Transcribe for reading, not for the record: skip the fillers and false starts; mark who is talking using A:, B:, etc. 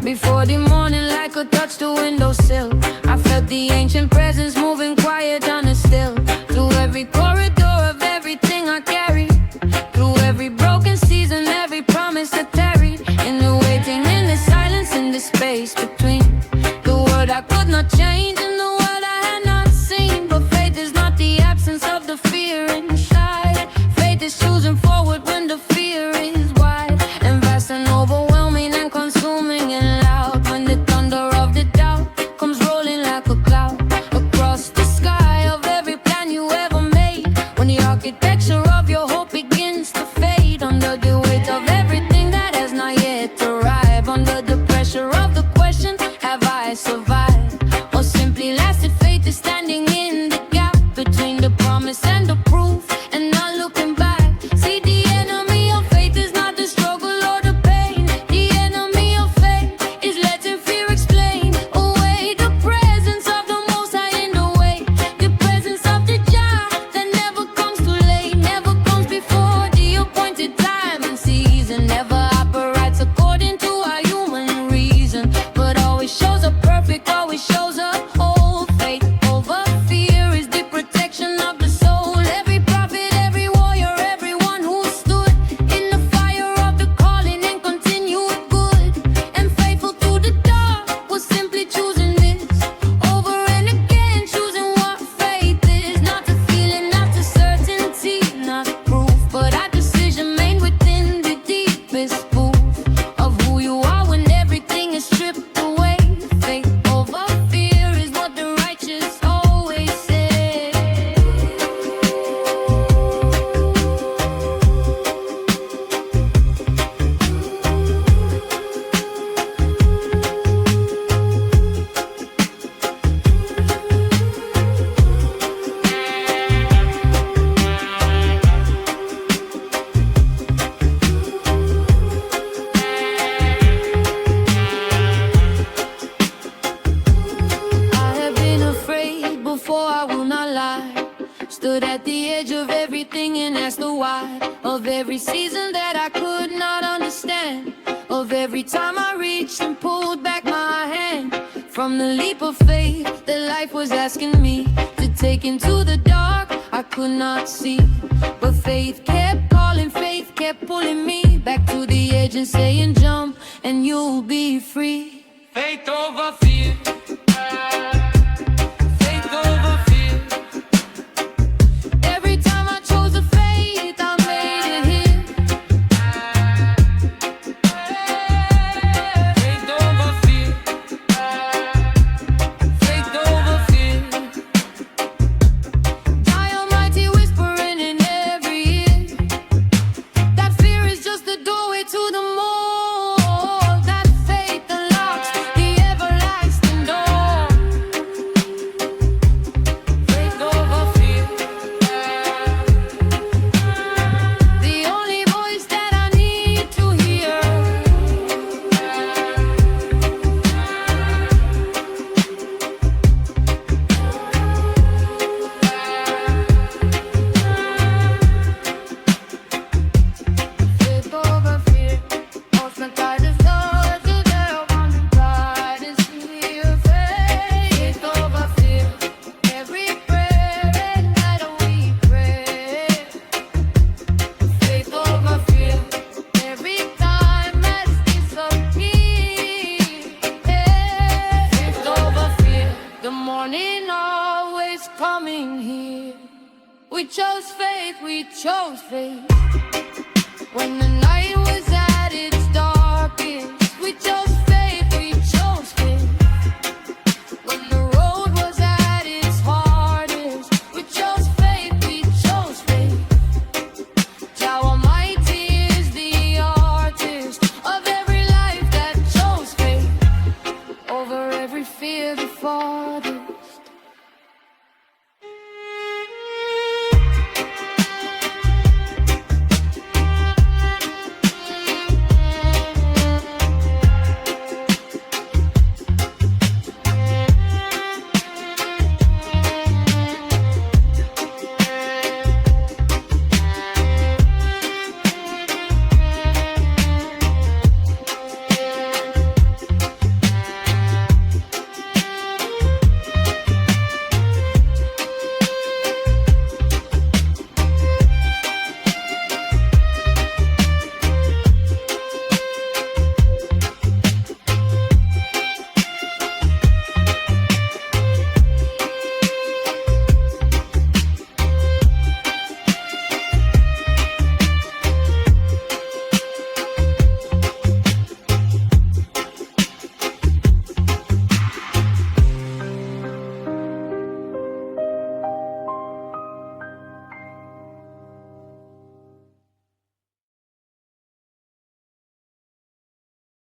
A: Before the morning light could touch the windowsill, I felt the ancient presence moving quiet on the still. Through every corridor of everything I carry, through every broken season, every promise that tarried. In the waiting, in the silence, in the space between the word I could not change and the word I had not seen. But faith is not the absence of the fear inside. Faith is choosing forward when the fear is wide and vast and overwhelming and consuming and loud. When the thunder of the doubt comes rolling like a cloud across the sky of every plan you ever made. When the architecture of your hope begins to fade under the weight of everything that has not yet arrived. Under the pressure of the question, have I survived? Or simply lasted? Faith is standing in the gap between the promise and the proof, and not looking back. See, the enemy of faith is not the struggle or the pain. The enemy of faith is letting fear explain away the presence of the Most High in the way. The presence of the Jah that never comes too late, never comes before the appointed time and season, never operates according to our human reason, but always shows up perfect, always shows up whole. Faith over fear is the protection of the soul. Every prophet, every warrior, everyone who stood in the fire of the calling and continued good and faithful through the dark was simply choosing this over and again, choosing what faith is. Not the feeling, not the certainty, not proof, but a decision made within the deepest proof of who you are when everything is stripped away. Faith over fear is what the righteous always say. I have been afraid before, I will not lie. Stood at the edge of everything and asked the why. Of every season that I could not understand, of every time I reached and pulled back my hand from the leap of faith that life was asking me to take into the dark I could not see. But faith kept calling, faith kept pulling me back to the edge and saying jump and you'll be free. Faith over fear. Faith over fear. Every time I chose the faith, I made it here. Faith over fear. Faith over fear. Die Almighty whispering in every ear. That fear is just the doorway to the more. That faith unlocks the everlasting door. Faith over fear. The only voice that I need to hear. Faith over fear. Ocean tide is low, so there one pride is here. Faith over fear. Every prayer and night we pray. Faith over fear. Every time has disappeared. Faith over fear. The morning always coming here. We chose faith, we chose faith. When the night